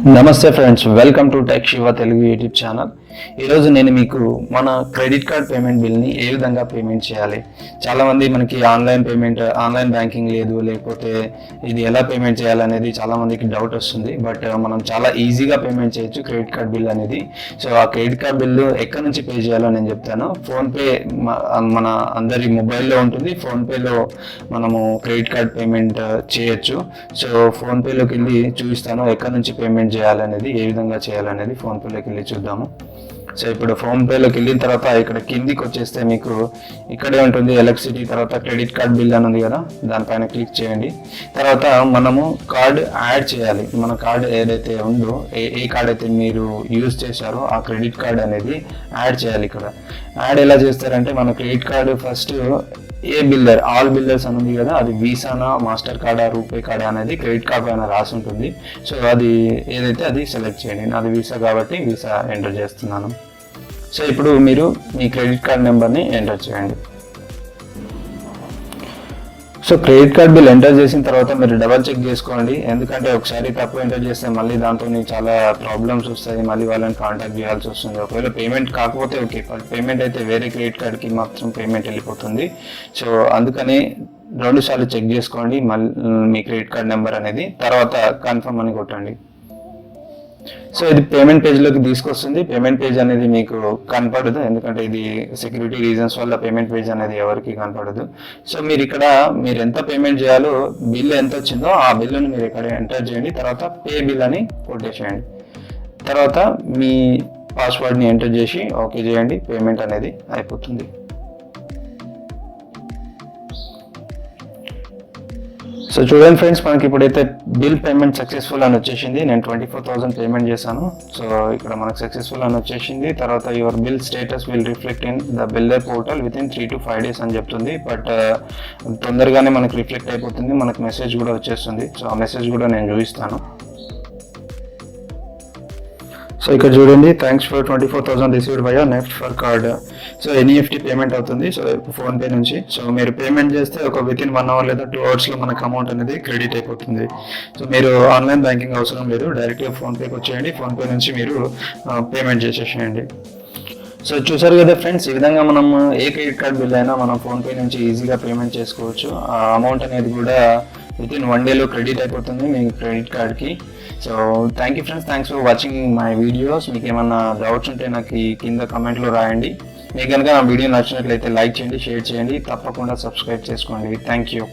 నమస్తే friends, welcome to tech Shiva Telugu YouTube channel. ఈరోజు నేను మీకు మన క్రెడిట్ కార్డ్ పేమెంట్ బిల్ని ఏ విధంగా పేమెంట్ చేయాలి. చాలామంది మనకి ఆన్లైన్ బ్యాంకింగ్ లేదు, లేకపోతే ఇది ఎలా పేమెంట్ చేయాలనేది చాలామందికి డౌట్ వస్తుంది. బట్ మనం చాలా ఈజీగా పేమెంట్ చేయొచ్చు క్రెడిట్ కార్డ్ బిల్ అనేది. సో ఆ క్రెడిట్ కార్డ్ బిల్లు ఎక్కడి నుంచి పే చేయాలో నేను చెప్తాను. ఫోన్పే మన అందరి మొబైల్లో ఉంటుంది. ఫోన్పేలో మనము క్రెడిట్ కార్డ్ పేమెంట్ చేయొచ్చు. సో ఫోన్పేలోకి వెళ్ళి చూపిస్తాను ఎక్కడి నుంచి పేమెంట్ చేయాలనేది, ఏ విధంగా చేయాలనేది ఫోన్పేలోకి వెళ్ళి చూద్దాము. సో ఇప్పుడు ఫోన్పేలోకి వెళ్ళిన తర్వాత ఇక్కడ కిందికి వచ్చేస్తే మీకు ఇక్కడే ఉంటుంది ఎలక్ట్రిసిటీ, తర్వాత క్రెడిట్ కార్డ్ బిల్ అని ఉంది కదా, దానిపైన క్లిక్ చేయండి. తర్వాత మనము కార్డ్ యాడ్ చేయాలి. మన కార్డ్ ఏదైతే ఉందో, ఏ కార్డ్ అయితే మీరు యూజ్ చేశారో ఆ క్రెడిట్ కార్డ్ అనేది యాడ్ చేయాలి. ఇక్కడ యాడ్ ఎలా చేస్తారంటే, మన క్రెడిట్ కార్డు ఫస్ట్ ఏ బిల్లర్, ఆల్ బిల్లర్స్ అని ఉంది కదా, అది వీసానా, మాస్టర్ కార్డా, రూపే కార్డా అనేది క్రెడిట్ కార్డ్ పైన రాసి ఉంటుంది. సో అది ఏదైతే అది సెలెక్ట్ చేయండి. నాది వీసా కాబట్టి వీసా ఎంటర్ చేస్తున్నాను. సో ఇప్పుడు మీరు మీ క్రెడిట్ కార్డ్ నెంబర్ని ఎంటర్ చేయండి. So credit card bill enter చేసిన తర్వాత మీరు డబల్ చెక్ చేసుకోండి. ఎందుకంటే ఒకసారి తప్పు ఎంటర్ చేస్తే మళ్ళీ దాంతో చాలా ప్రాబ్లమ్స్ వస్తాయి, మళ్ళీ వాళ్ళని కాంటాక్ట్ చేయాల్సి వస్తుంది. ఒకవేళ పేమెంట్ కాకపోతే ఓకే, బట్ పేమెంట్ అయితే వేరే క్రెడిట్ కార్డ్కి మాత్రం పేమెంట్ వెళ్ళిపోతుంది. సో అందుకని 2 సార్లు చెక్ చేసుకోండి మళ్ళీ మీ క్రెడిట్ కార్డ్ నెంబర్ అనేది, తర్వాత కన్ఫర్మ్ అని కొట్టండి. సో ఇది పేమెంట్ పేజ్లోకి తీసుకొస్తుంది. పేమెంట్ పేజ్ అనేది మీకు కనపడదు, ఎందుకంటే ఇది సెక్యూరిటీ రీజన్స్ వల్ల పేమెంట్ పేజ్ అనేది ఎవరికి కనపడదు. సో మీరు ఎంత పేమెంట్ చేయాలో, బిల్ ఎంత వచ్చిందో ఆ బిల్లుని మీరు ఇక్కడ ఎంటర్ చేయండి. తర్వాత పే బిల్ అని కొట్టేసేయండి. తర్వాత మీ పాస్వర్డ్ని ఎంటర్ చేసి ఓకే చేయండి. పేమెంట్ అనేది అయిపోతుంది. సో చూడండి ఫ్రెండ్స్, మనకి ఇప్పుడైతే బిల్ పేమెంట్ సక్సెస్ఫుల్ అని వచ్చేసింది. నేను 24,000 పేమెంట్ చేశాను. సో ఇక్కడ మనకు సక్సెస్ఫుల్ అని వచ్చేసింది. తర్వాత your bill status will reflect in the builder portal with in 3 to 5 days అని చెప్తుంది. బట్ తొందరగానే మనకు రిఫ్లెక్ట్ అయిపోతుంది, మనకు మెసేజ్ కూడా వచ్చేస్తుంది. సో ఆ మెసేజ్ కూడా నేను చూపిస్తాను. సో ఇక్కడ చూడండి, thanks for 24,000 received by NEFT for card. So NEFT payment అవుతుంది. సో ఫోన్పే నుంచి. సో మీరు పేమెంట్ చేస్తే ఒక విత్ ఇన్ 1 hour లేదా 2 hours మనకు అమౌంట్ అనేది క్రెడిట్ అయిపోతుంది. సో మీరు ఆన్లైన్ బ్యాంకింగ్ అవసరం లేదు, డైరెక్ట్గా ఫోన్పేకి వచ్చేయండి. ఫోన్పే నుంచి మీరు పేమెంట్ చేసేసేయండి. సో చూసారు కదా ఫ్రెండ్స్, ఈ విధంగా మనం ఏ క్రెడిట్ కార్డ్ బిల్ అయినా మనం ఫోన్పే నుంచి ఈజీగా పేమెంట్ చేసుకోవచ్చు. ఆ అమౌంట్ అనేది కూడా విత్ ఇన్ 1 day క్రెడిట్ అయిపోతుంది మీ క్రెడిట్ కార్డ్కి. So thank you friends, thanks for watching my videos. మీకు ఏమన్నా డౌట్స్ ఉంటే నాకు కింద కమెంట్లో రాయండి. మీకు కనుక నా వీడియో నచ్చినట్లయితే లైక్ చేయండి, షేర్ చేయండి, తప్పకుండా సబ్స్క్రైబ్ చేసుకోండి. Thank you.